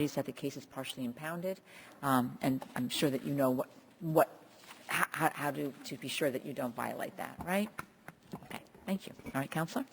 that the case is partially impounded, and I'm sure that you know how to be sure that you don't violate that, right? Okay, thank you. All right, Counselor.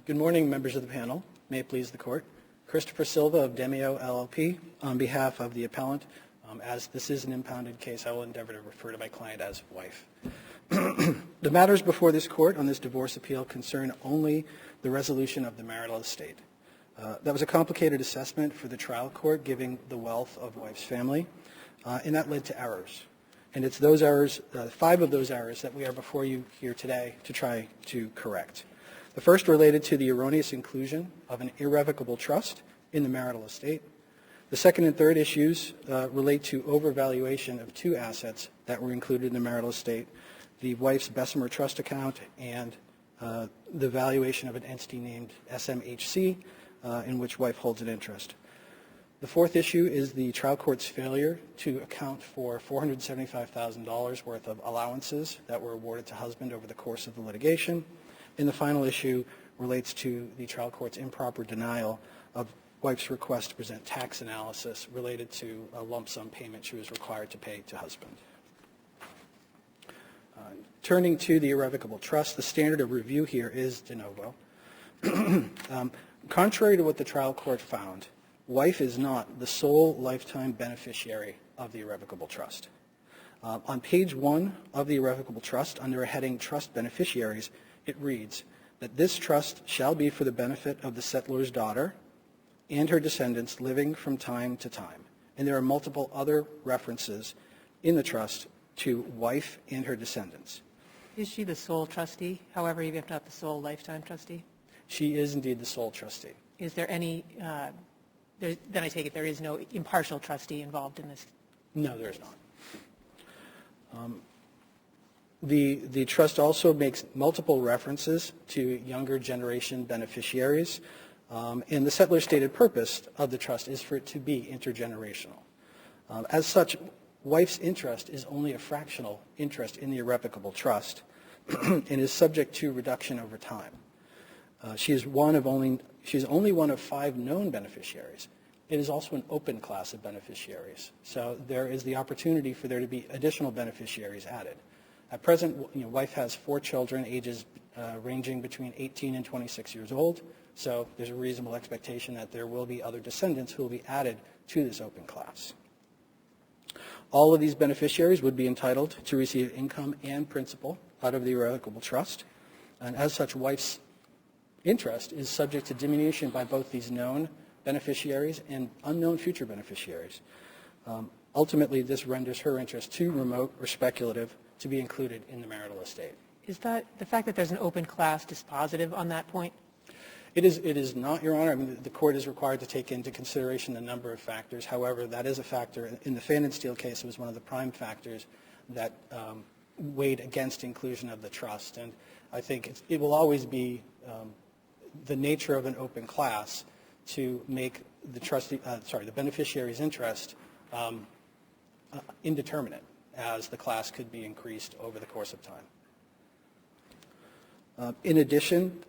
Good morning, members of the panel. May it please the court. Christopher Silva of Demio LLP on behalf of the appellant. As this is an impounded case, I will endeavor to refer to my client as wife. The matters before this court on this divorce appeal concern only the resolution of the marital estate. That was a complicated assessment for the trial court, given the wealth of wife's family, and that led to errors. And it's those errors, 5 of those errors, that we are before you here today to try to correct. The first related to the erroneous inclusion of an irrevocable trust in the marital estate. The second and third issues relate to overvaluation of 2 assets that were included in the marital estate, the wife's Bessemer trust account and the valuation of an entity named SMHC in which wife holds an interest. The fourth issue is the trial court's failure to account for $475,000 worth of allowances that were awarded to husband over the course of the litigation. And the final issue relates to the trial court's improper denial of wife's request to present tax analysis related to a lump sum payment she was required to pay to husband. Turning to the irrevocable trust, the standard of review here is de novo. Contrary to what the trial court found, wife is not the sole lifetime beneficiary of the irrevocable trust. On page 1 of the irrevocable trust, under a heading Trust Beneficiaries, it reads that this trust shall be for the benefit of the settlor's daughter and her descendants living from time to time. And there are multiple other references in the trust to wife and her descendants. Is she the sole trustee? However, you have to have the sole lifetime trustee? She is indeed the sole trustee. Is there any, then I take it there is no impartial trustee involved in this? No, there is not. The trust also makes multiple references to younger generation beneficiaries, and the settler's stated purpose of the trust is for it to be intergenerational. As such, wife's interest is only a fractional interest in the irrevocable trust and is subject to reduction over time. She is only one of 5 known beneficiaries. It is also an open class of beneficiaries, so there is the opportunity for there to be additional beneficiaries added. At present, wife has 4 children, ages ranging between 18 and 26 years old, so there's a reasonable expectation that there will be other descendants who will be added to this open class. All of these beneficiaries would be entitled to receive income and principal out of the irrevocable trust, and as such, wife's interest is subject to diminution by both these known beneficiaries and unknown future beneficiaries. Ultimately, this renders her interest too remote or speculative to be included in the marital estate. Is that the fact that there's an open class dispositive on that point? It is not, Your Honor. I mean, the court is required to take into consideration a number of factors. However, that is a factor. In the Fan and Steel case, it was one of the prime factors that weighed against inclusion of the trust. And I think it will always be the nature of an open class to make the beneficiary's interest indeterminate, as the class could be increased over the course of time. In addition,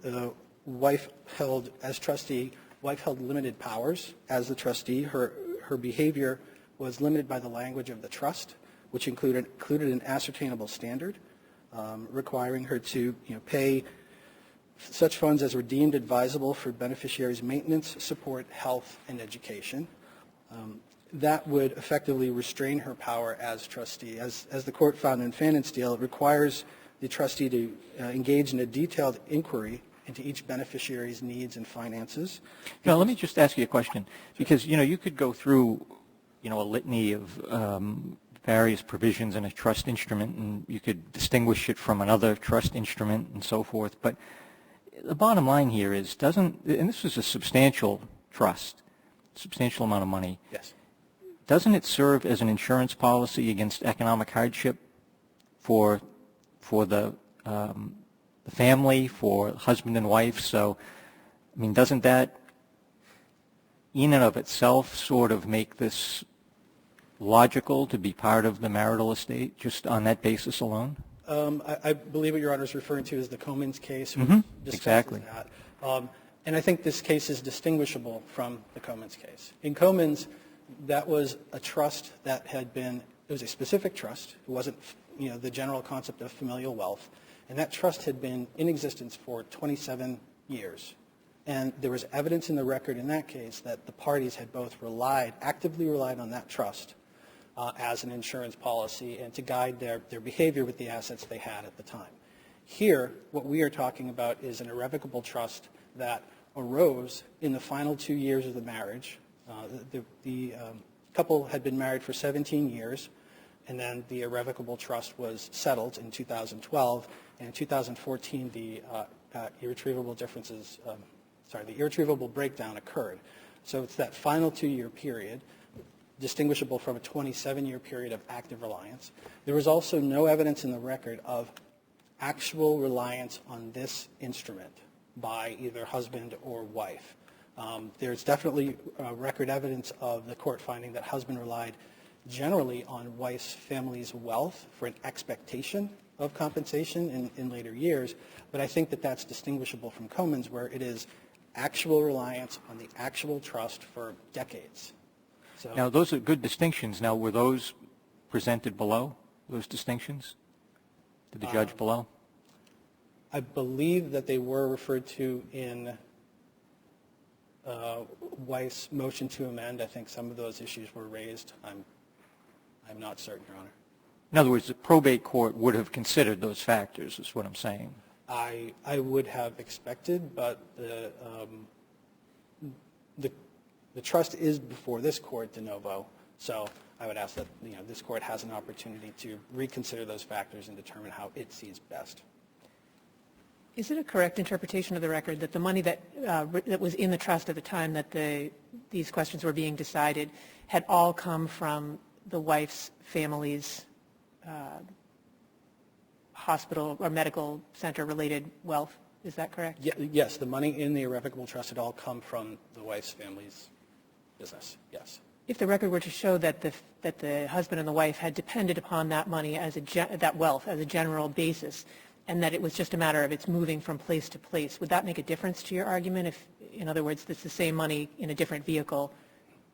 wife held, as trustee, wife held limited powers as the trustee. Her behavior was limited by the language of the trust, which included an ascertainable standard, requiring her to pay such funds as were deemed advisable for beneficiaries' maintenance, support, health, and education. That would effectively restrain her power as trustee. As the court found in Fan and Steel, it requires the trustee to engage in a detailed inquiry into each beneficiary's needs and finances. Now, let me just ask you a question, because you could go through a litany of various provisions in a trust instrument, and you could distinguish it from another trust instrument and so forth. But the bottom line here is, and this is a substantial trust, substantial amount of money. Yes. Doesn't it serve as an insurance policy against economic hardship for the the family, for husband and wife. So, I mean, doesn't that in and of itself sort of make this logical to be part of the marital estate just on that basis alone? I believe what Your Honor is referring to is the Comins case. Which discusses Exactly. That. And I think this case is distinguishable from the Comins case. In Comins, that was a trust that had been, it was a specific trust. It wasn't, the general concept of familial wealth. And that trust had been in existence for 27 years. And there was evidence in the record in that case that the parties had both actively relied on that trust as an insurance policy and to guide their behavior with the assets they had at the time. Here, what we are talking about is an irrevocable trust that arose in the final 2 years of the marriage. The couple had been married for 17 years, and then the irrevocable trust was settled in 2012. And in 2014, the irretrievable breakdown occurred. So it's that final 2-year period, distinguishable from a 27-year period of active reliance. There was also no evidence in the record of actual reliance on this instrument by either husband or wife. There's definitely record evidence of the court finding that husband relied generally on wife's family's wealth for an expectation of compensation in later years, but I think that that's distinguishable from Comins, where it is actual reliance on the actual trust for decades. So, Now, those are good distinctions. Now, were those presented below, those distinctions, to the judge below? I believe that they were referred to in wife's motion to amend. I think some of those issues were raised. I'm not certain, Your Honor. In other words, the probate court would have considered those factors, is what I'm saying. I would have expected, but the trust is before this court de novo, so I would ask that this court has an opportunity to reconsider those factors and determine how it sees best. Is it a correct interpretation of the record that the money that was in the trust at the time that these questions were being decided had all come from the wife's family's hospital or medical center related wealth? Is that correct? Yes, the money in the irrevocable trust had all come from the wife's family's business, yes. If the record were to show that the husband and the wife had depended upon that money that wealth as a general basis, and that it was just a matter of its moving from place to place, would that make a difference to your argument? If, in other words, it's the same money in a different vehicle,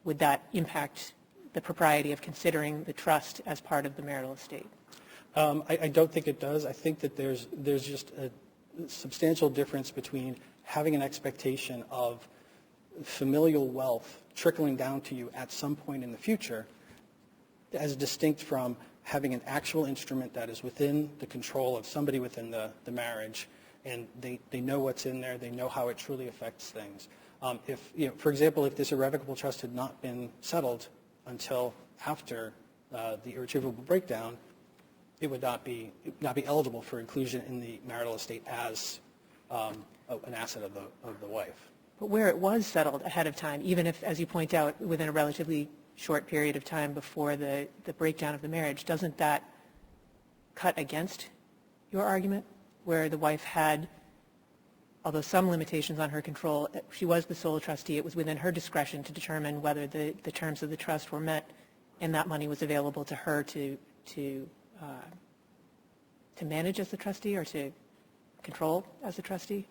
would that impact the propriety of considering the trust as part of the marital estate? I don't think it does. I think that there's just a substantial difference between having an expectation of familial wealth trickling down to you at some point in the future, as distinct from having an actual instrument that is within the control of somebody within the marriage, and they know what's in there, they know how it truly affects things. For example, if this irrevocable trust had not been settled until after the irretrievable breakdown, it would not be eligible for inclusion in the marital estate as an asset of the wife. But where it was settled ahead of time, even if, as you point out, within a relatively short period of time before the breakdown of the marriage, doesn't that cut against your argument, where the wife had, although some limitations on her control, she was the sole trustee, it was within her discretion to determine whether the terms of the trust were met, and that money was available to her to manage as the trustee or to control as the trustee?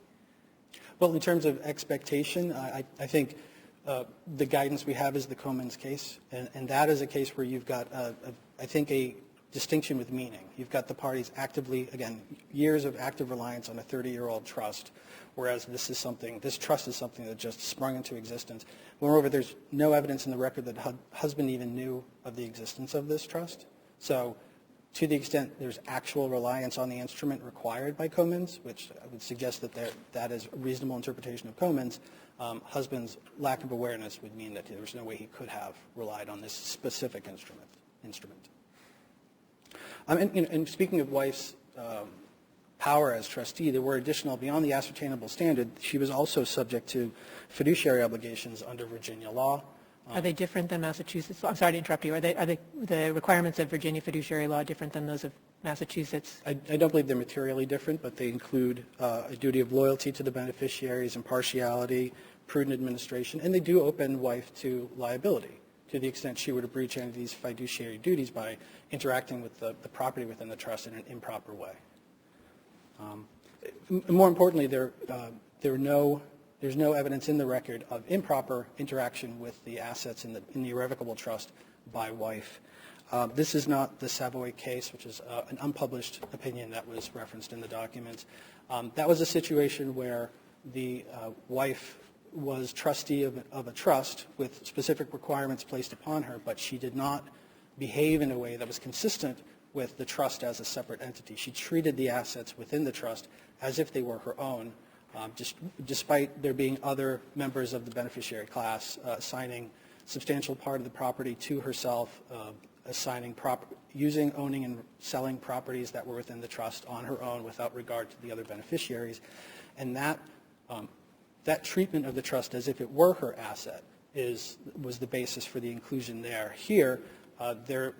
Well, in terms of expectation, I think the guidance we have is the Comins case, and that is a case where you've got, I think, a distinction with meaning. You've got the parties actively, again, years of active reliance on a 30-year-old trust, whereas this trust is something that just sprung into existence. Moreover, there's no evidence in the record that husband even knew of the existence of this trust. So to the extent there's actual reliance on the instrument required by Comins, which I would suggest that that is a reasonable interpretation of Comins, husband's lack of awareness would mean that there was no way he could have relied on this specific instrument. And speaking of wife's power as trustee, there were additional, beyond the ascertainable standard, she was also subject to fiduciary obligations under Virginia law. Are they different than Massachusetts law? I'm sorry to interrupt you. Are the requirements of Virginia fiduciary law different than those of Massachusetts? I don't believe they're materially different, but they include a duty of loyalty to the beneficiaries, impartiality, prudent administration, and they do open wife to liability to the extent she were to breach any of these fiduciary duties by interacting with the property within the trust in an improper way. More importantly, there's no evidence in the record of improper interaction with the assets in the irrevocable trust by wife. This is not the Savoy case, which is an unpublished opinion that was referenced in the documents. That was a situation where the wife was trustee of a trust with specific requirements placed upon her, but she did not behave in a way that was consistent with the trust as a separate entity. She treated the assets within the trust as if they were her own, despite there being other members of the beneficiary class assigning substantial part of the property to herself, assigning using, owning, and selling properties that were within the trust on her own without regard to the other beneficiaries. And that treatment of the trust as if it were her asset was the basis for the inclusion there. Here, there's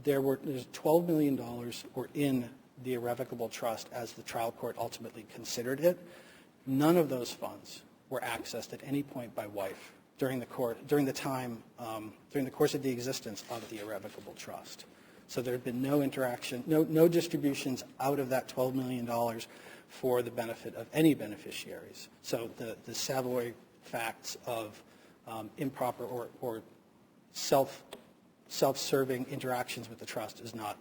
$12 million were in the irrevocable trust as the trial court ultimately considered it. None of those funds were accessed at any point by wife during the course of the existence of the irrevocable trust. So there had been no interaction, no distributions out of that $12 million for the benefit of any beneficiaries. So the Savoy facts of improper or self-serving interactions with the trust does not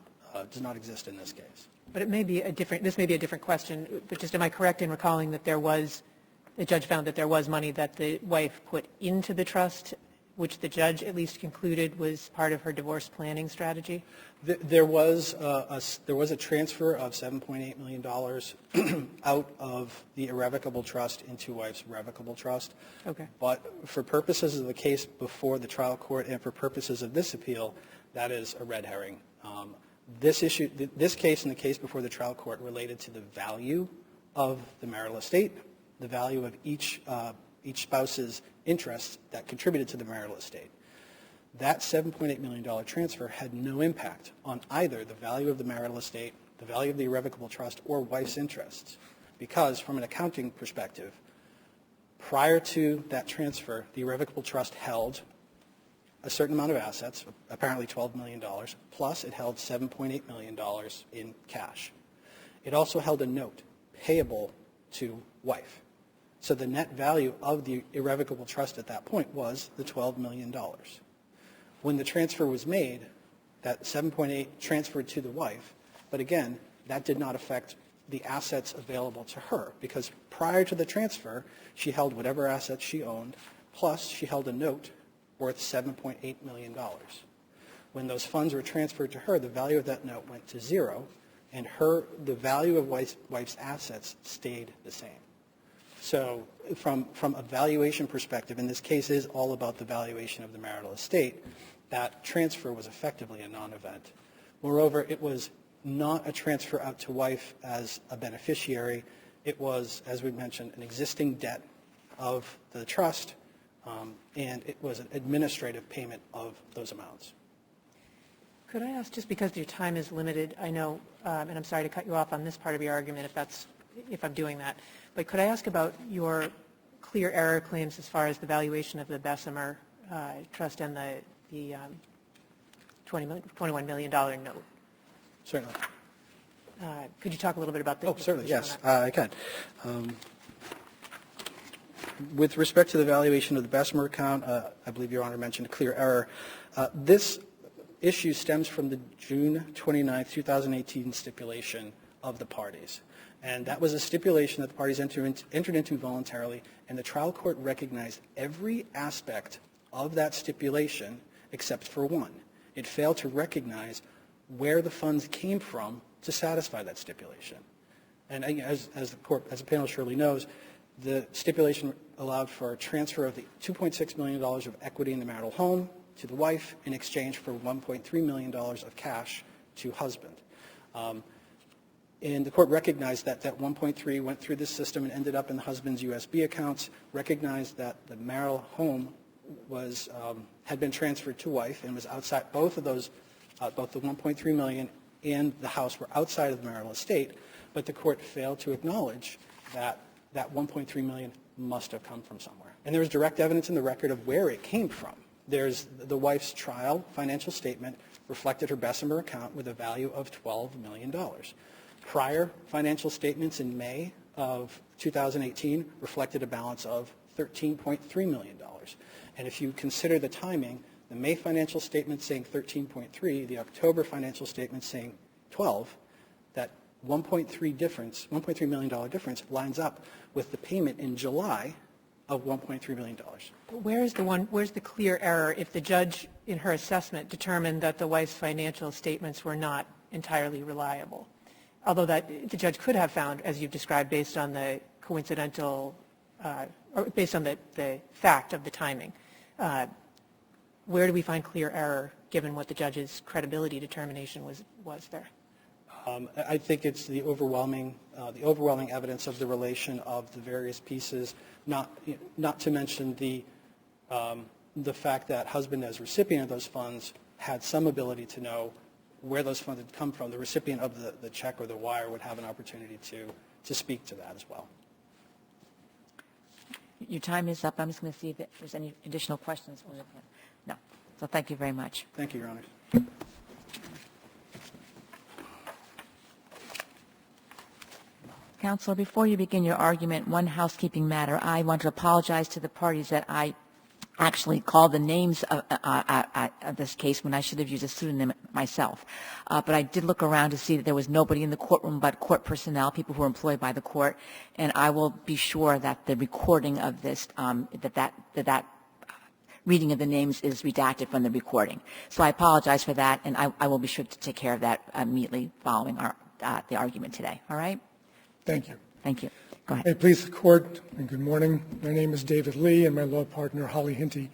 exist in this case. But this may be a different question, but just am I correct in recalling that the judge found that there was money that the wife put into the trust, which the judge at least concluded was part of her divorce planning strategy? There was a transfer of $7.8 million out of the irrevocable trust into wife's revocable trust. Okay. But for purposes of the case before the trial court and for purposes of this appeal, that is a red herring. This case and the case before the trial court related to the value of the marital estate, the value of each spouse's interests that contributed to the marital estate. That $7.8 million transfer had no impact on either the value of the marital estate, the value of the irrevocable trust, or wife's interests, because from an accounting perspective, prior to that transfer, the irrevocable trust held a certain amount of assets, apparently $12 million, plus it held $7.8 million in cash. It also held a note payable to wife. So the net value of the irrevocable trust at that point was the $12 million. When the transfer was made, that 7.8 transferred to the wife, but again, that did not affect the assets available to her, because prior to the transfer, she held whatever assets she owned, plus she held a note worth $7.8 million. When those funds were transferred to her, the value of that note went to zero, and the value of wife's assets stayed the same. So from a valuation perspective, and this case is all about the valuation of the marital estate, that transfer was effectively a non-event. Moreover, it was not a transfer out to wife as a beneficiary. It was, as we mentioned, an existing debt of the trust, and it was an administrative payment of those amounts. Could I ask, just because your time is limited, I know, and I'm sorry to cut you off on this part of your argument if I'm doing that, but could I ask about your clear error claims as far as the valuation of the Bessemer trust and the $21 million note? Certainly. Could you talk a little bit about that? Oh, certainly, yes, I can. With respect to the valuation of the Bessemer account, I believe Your Honor mentioned a clear error. This issue stems from the June 29, 2018 stipulation of the parties. And that was a stipulation that the parties entered into voluntarily, and the trial court recognized every aspect of that stipulation except for one. It failed to recognize where the funds came from to satisfy that stipulation. And as the panel surely knows, the stipulation allowed for a transfer of the $2.6 million of equity in the marital home to the wife in exchange for $1.3 million of cash to husband. And the court recognized that that 1.3 went through this system and ended up in the husband's USB accounts, recognized that the marital home had been transferred to wife and was outside both of those, both the 1.3 million and the house were outside of the marital estate, but the court failed to acknowledge that that $1.3 million must have come from somewhere. And there was direct evidence in the record of where it came from. There's the wife's trial financial statement reflected her Bessemer account with a value of $12 million. Prior financial statements in May of 2018 reflected a balance of $13.3 million. And if you consider the timing, the May financial statement saying 13.3, the October financial statement saying 12, that $1.3 million difference lines up with the payment in July of $1.3 million. Where's the clear error if the judge in her assessment determined that the wife's financial statements were not entirely reliable? Although that the judge could have found, as you've described, based on the coincidental, or based on the fact of the timing. Where do we find clear error given what the judge's credibility determination was there? I think it's the overwhelming evidence of the relation of the various pieces, not to mention the fact that husband, as recipient of those funds, had some ability to know where those funds had come from. The recipient of the check or the wire would have an opportunity to speak to that as well. Your time is up. I'm just going to see if there's any additional questions. No. So thank you very much. Thank you, Your Honor. Counselor, before you begin your argument, one housekeeping matter. I want to apologize to the parties that I actually called the names of this case when I should have used a pseudonym myself. But I did look around to see that there was nobody in the courtroom but court personnel, people who are employed by the court, and I will be sure that the recording of this, that reading of the names is redacted from the recording. So I apologize for that, and I will be sure to take care of that immediately following the argument today. All right? Thank you. Thank you. Go ahead. May it please the court, and good morning. My name is David Lee, and my law partner, Holly Hinty,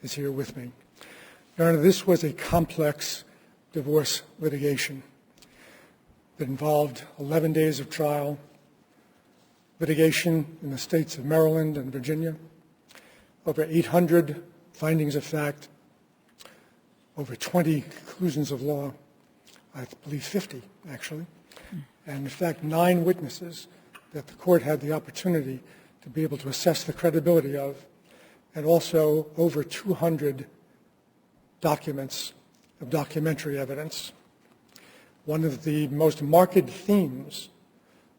is here with me. Your Honor, this was a complex divorce litigation that involved 11 days of trial, litigation in the states of Maryland and Virginia, over 800 findings of fact, over 20 conclusions of law, I believe 50, actually, and in fact 9 witnesses that the court had the opportunity to be able to assess the credibility of, and also over 200 documents of documentary evidence. One of the most marked themes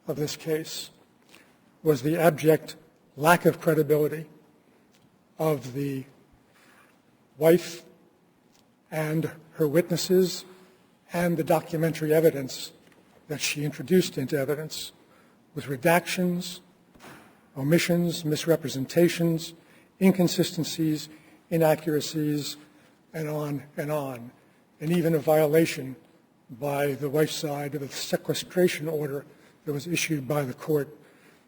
of this case was the abject lack of credibility of the wife and her witnesses and the documentary evidence that she introduced into evidence, with redactions, omissions, misrepresentations, inconsistencies, inaccuracies, and on, and even a violation by the wife's side of a sequestration order that was issued by the court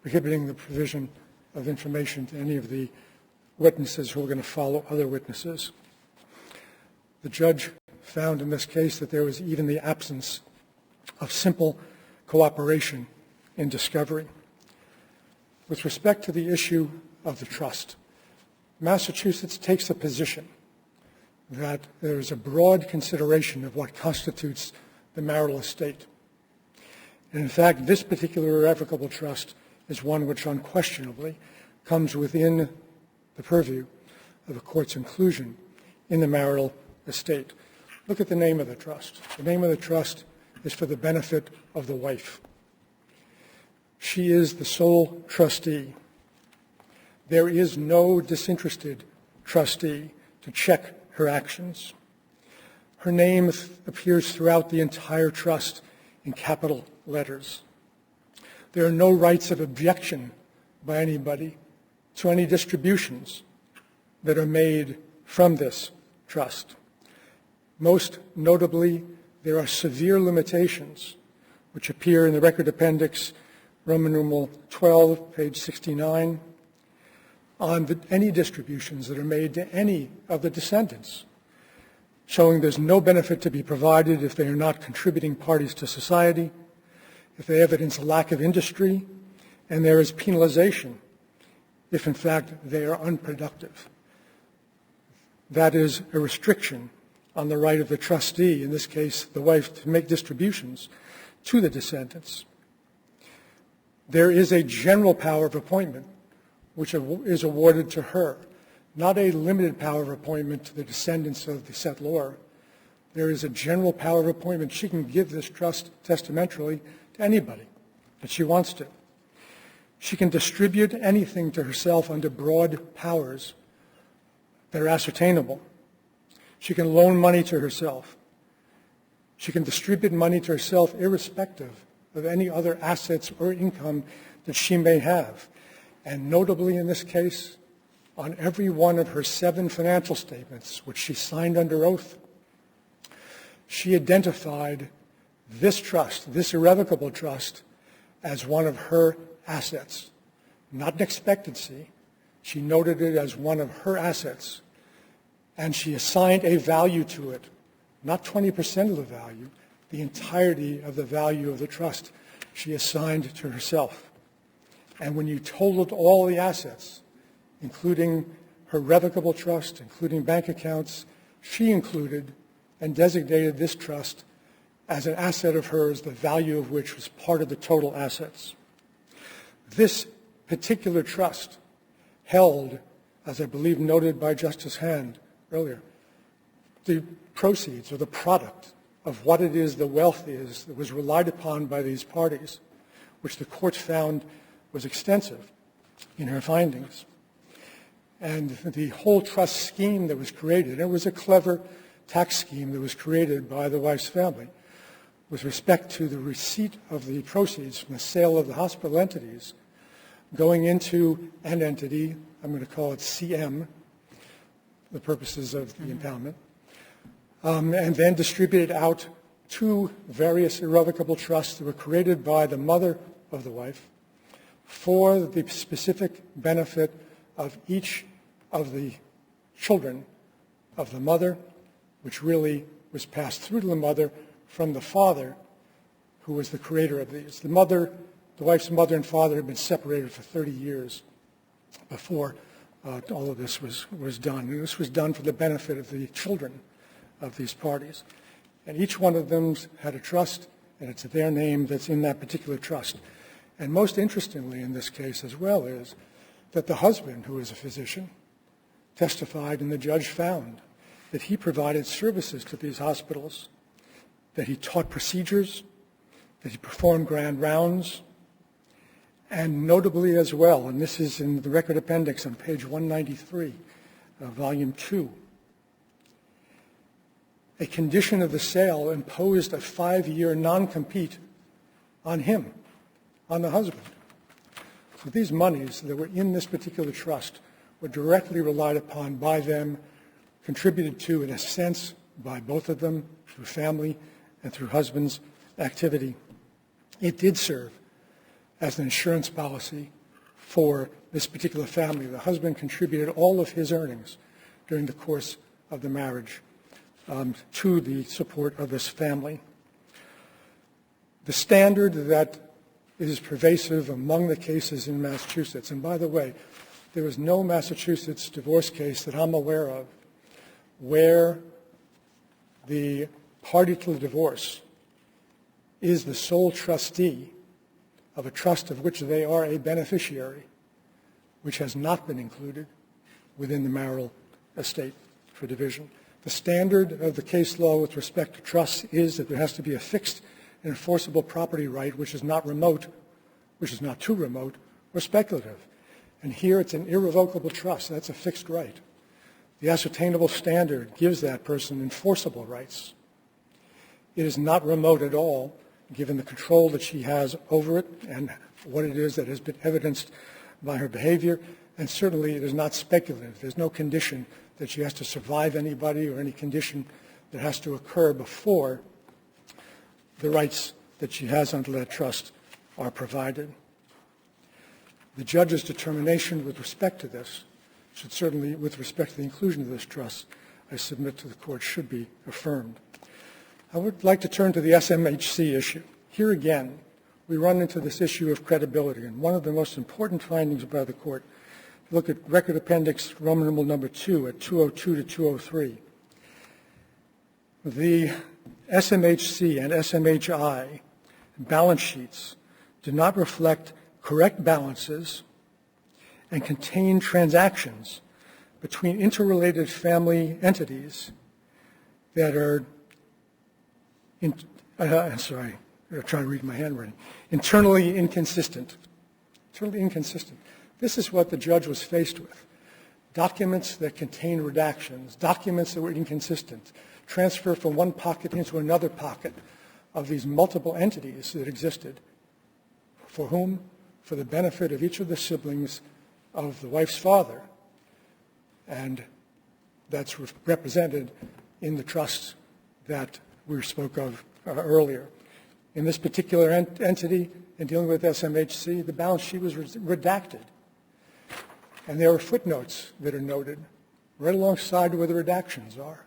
prohibiting the provision of information to any of the witnesses who were going to follow other witnesses. The judge found in this case that there was even the absence of simple cooperation in discovery. With respect to the issue of the trust, Massachusetts takes the position that there is a broad consideration of what constitutes the marital estate. And in fact, this particular irrevocable trust is one which unquestionably comes within the purview of the court's inclusion in the marital estate. Look at the name of the trust. The name of the trust is for the benefit of the wife. She is the sole trustee. There is no disinterested trustee to check her actions. Her name appears throughout the entire trust in capital letters. There are no rights of objection by anybody to any distributions that are made from this trust. Most notably, there are severe limitations which appear in the record appendix, Roman numeral 12, page 69, on any distributions that are made to any of the descendants, showing there's no benefit to be provided if they are not contributing parties to society, if they evidence a lack of industry, and there is penalization if, in fact, they are unproductive. That is a restriction on the right of the trustee, in this case the wife, to make distributions to the descendants. There is a general power of appointment which is awarded to her, not a limited power of appointment to the descendants of the settlor. There is a general power of appointment. She can give this trust testamentally to anybody that she wants to. She can distribute anything to herself under broad powers that are ascertainable. She can loan money to herself. She can distribute money to herself irrespective of any other assets or income that she may have. And notably in this case, on every one of her 7 financial statements, which she signed under oath, she identified this trust, this irrevocable trust, as one of her assets, not an expectancy. She noted it as one of her assets, and she assigned a value to it, not 20% of the value, the entirety of the value of the trust she assigned to herself. And when you totaled all the assets, including her revocable trust, including bank accounts, she included and designated this trust as an asset of hers, the value of which was part of the total assets. This particular trust held, as I believe noted by Justice Hand earlier, the proceeds or the product of what it is the wealth is that was relied upon by these parties, which the court found was extensive in her findings. And the whole trust scheme that was created, and it was a clever tax scheme that was created by the wife's family with respect to the receipt of the proceeds from the sale of the hospital entities going into an entity, I'm going to call it CM, the purposes of the impoundment, and then distributed out to various irrevocable trusts that were created by the mother of the wife for the specific benefit of each of the children of the mother, which really was passed through to the mother from the father, who was the creator of these. The wife's mother and father had been separated for 30 years before all of this was done. And this was done for the benefit of the children of these parties. And each one of them had a trust, and it's their name that's in that particular trust. And most interestingly in this case as well is that the husband, who is a physician, testified and the judge found that he provided services to these hospitals, that he taught procedures, that he performed grand rounds, and notably as well, and this is in the record appendix on page 193, volume 2, a condition of the sale imposed a 5-year non-compete on him, on the husband. So these monies that were in this particular trust were directly relied upon by them, contributed to in a sense by both of them through family and through husband's activity. It did serve as an insurance policy for this particular family. The husband contributed all of his earnings during the course of the marriage to the support of this family. The standard that is pervasive among the cases in Massachusetts, and by the way, there is no Massachusetts divorce case that I'm aware of where the party to the divorce is the sole trustee of a trust of which they are a beneficiary, which has not been included within the marital estate for division. The standard of the case law with respect to trusts is that there has to be a fixed and enforceable property right which is not remote, which is not too remote, or speculative. And here it's an irrevocable trust. That's a fixed right. The ascertainable standard gives that person enforceable rights. It is not remote at all, given the control that she has over it and what it is that has been evidenced by her behavior, and certainly it is not speculative. There's no condition that she has to survive anybody or any condition that has to occur before the rights that she has under that trust are provided. The judge's determination with respect to this should certainly, with respect to the inclusion of this trust, I submit to the court, should be affirmed. I would like to turn to the SMHC issue. Here again, we run into this issue of credibility, and one of the most important findings by the court, if you look at Record Appendix Roman numeral number 2 at 202 to 203, The SMHC and SMHI balance sheets do not reflect correct balances and contain transactions between interrelated family entities that are, sorry, I'm trying to read my handwriting, internally inconsistent. Internally inconsistent. This is what the judge was faced with. Documents that contained redactions, documents that were inconsistent, transfer from one pocket into another pocket of these multiple entities that existed. For whom? For the benefit of each of the siblings of the wife's father. And that's represented in the trust that we spoke of earlier. In this particular entity, in dealing with SMHC, the balance sheet was redacted. And there are footnotes that are noted right alongside where the redactions are.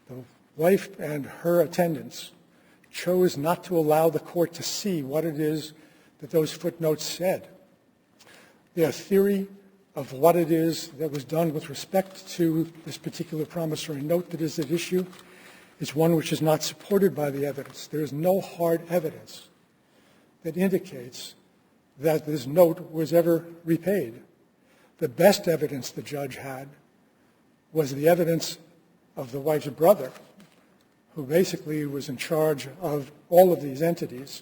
The wife and her attendants chose not to allow the court to see what it is that those footnotes said. Their theory of what it is that was done with respect to this particular promissory note that is at issue is one which is not supported by the evidence. There is no hard evidence that indicates that this note was ever repaid. The best evidence the judge had was the evidence of the wife's brother, who basically was in charge of all of these entities.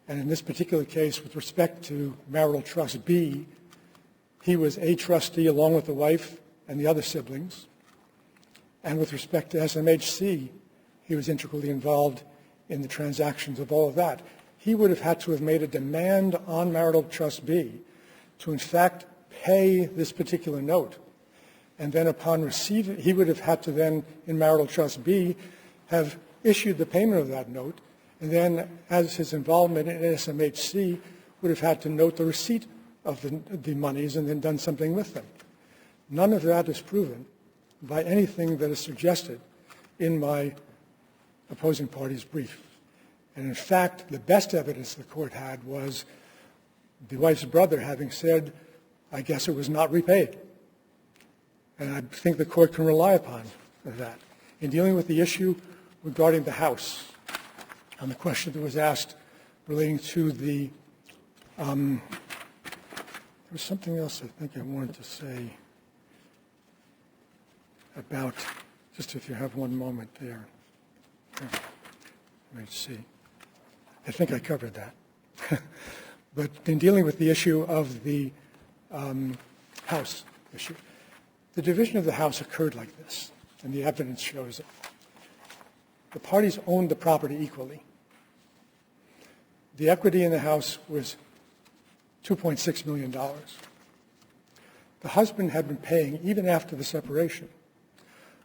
And in this particular case, with respect to marital trust B, he was a trustee along with the wife and the other siblings. And with respect to SMHC, he was integrally involved in the transactions of all of that. He would have had to have made a demand on marital trust B to, in fact, pay this particular note. And then upon receiving, he would have had to then, in marital trust B, have issued the payment of that note, and then, as his involvement in SMHC, would have had to note the receipt of the monies and then done something with them. None of that is proven by anything that is suggested in my opposing party's brief. And in fact, the best evidence the court had was the wife's brother having said, I guess it was not repaid. And I think the court can rely upon that. In dealing with the issue regarding the house, on the question that was asked relating to the, there was something else I think I wanted to say about, just if you have one moment there. Let me see. I think I covered that. But in dealing with the issue of the house issue, the division of the house occurred like this, and the evidence shows it. The parties owned the property equally. The equity in the house was $2.6 million. The husband had been paying, even after the separation,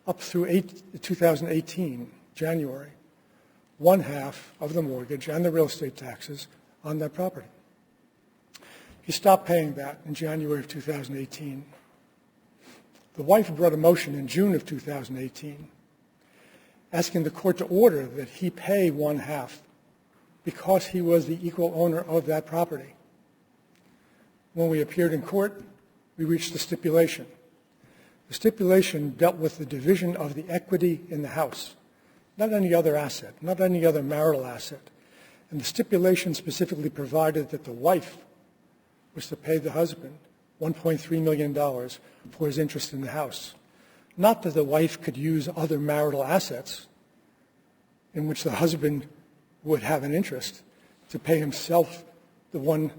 up through 2018, January, one half of the mortgage and the real estate taxes on that property. He stopped paying that in January of 2018. The wife brought a motion in June of 2018 asking the court to order that he pay one half because he was the equal owner of that property. When we appeared in court, we reached the stipulation. The stipulation dealt with the division of the equity in the house, not any other asset, not any other marital asset. And the stipulation specifically provided that the wife was to pay the husband $1.3 million for his interest in the house. Not that the wife could use other marital assets in which the husband would have an interest to pay himself the one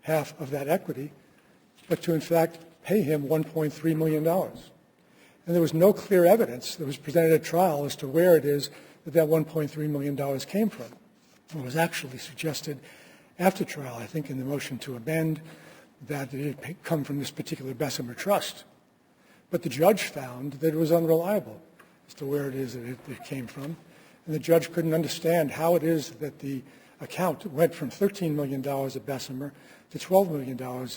half of that equity, but to in fact pay him $1.3 million. And there was no clear evidence that was presented at trial as to where it is that that $1.3 million came from. It was actually suggested after trial, I think in the motion to amend, that it had come from this particular Bessemer trust. But the judge found that it was unreliable as to where it is that it came from. And the judge couldn't understand how it is that the account went from $13 million at Bessemer to $12 million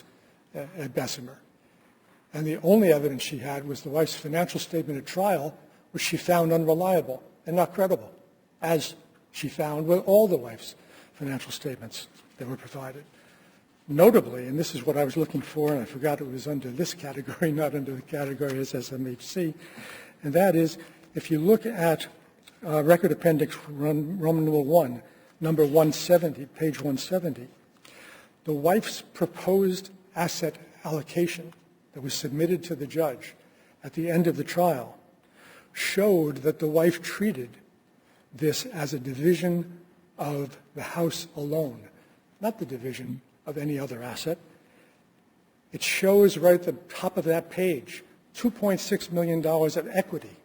at Bessemer. And the only evidence she had was the wife's financial statement at trial, which she found unreliable and not credible, as she found with all the wife's financial statements that were provided. Notably, and this is what I was looking for, and I forgot it was under this category, not under the category as SMHC, and that is, if you look at Record Appendix Roman numeral 1, number 170, page 170, the wife's proposed asset allocation that was submitted to the judge at the end of the trial showed that the wife treated this as a division of the house alone, not the division of any other asset. It shows right at the top of that page $2.6 million of equity,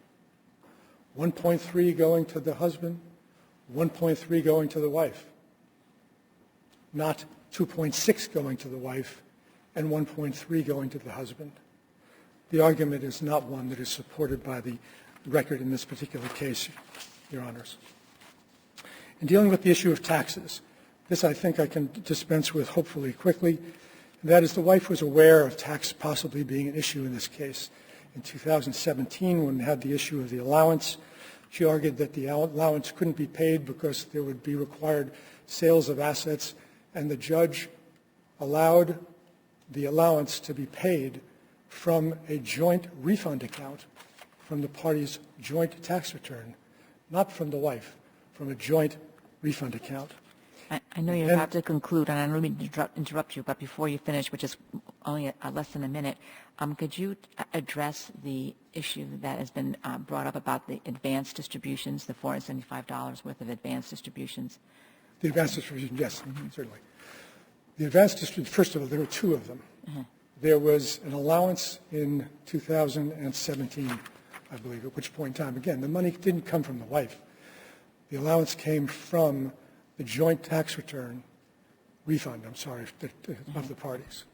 1.3 going to the husband, 1.3 going to the wife, not 2.6 going to the wife and 1.3 going to the husband. The argument is not one that is supported by the record in this particular case, Your Honors. In dealing with the issue of taxes, this I think I can dispense with hopefully quickly, and that is the wife was aware of tax possibly being an issue in this case. In 2017, when we had the issue of the allowance, she argued that the allowance couldn't be paid because there would be required sales of assets, and the judge allowed the allowance to be paid from a joint refund account from the parties' joint tax return, not from the wife, from a joint refund account. I know you have to conclude, and I don't mean to interrupt you, but before you finish, which is only less than a minute, could you address the issue that has been brought up about the advance distributions, the $475 worth of advance distributions? The advance distribution, yes, certainly. The advance distribution, first of all, there were two of them. There was an allowance in 2017, I believe, at which point in time, again, the money didn't come from the wife. The allowance came from the joint tax return refund, of the parties.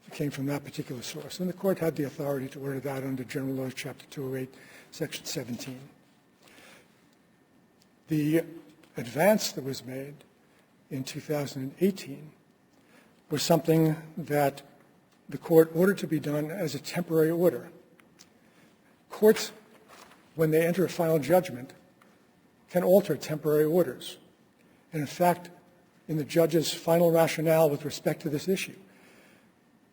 It came from that particular source. And the court had the authority to order that under General Laws, Chapter 208, Section 17. The advance that was made in 2018 was something that the court ordered to be done as a temporary order. Courts, when they enter a final judgment, can alter temporary orders. And in fact, in the judge's final rationale with respect to this issue,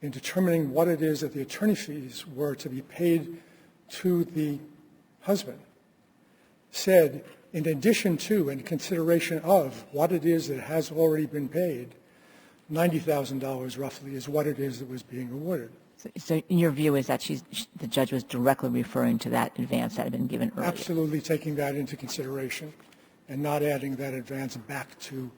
in determining what it is that the attorney fees were to be paid to the husband, said, in addition to and consideration of what it is that has already been paid, $90,000 roughly is what it is that was being awarded. So in your view is that the judge was directly referring to that advance that had been given earlier? Absolutely taking that into consideration and not adding that advance back to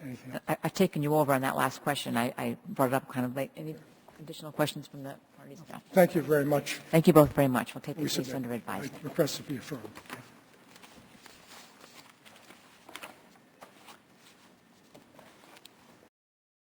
anything else. I've taken you over on that last question. I brought it up kind of late. Any additional questions from the parties? No. Thank you very much. Thank you both very much. We'll take the case under advisement. I request to be affirmed.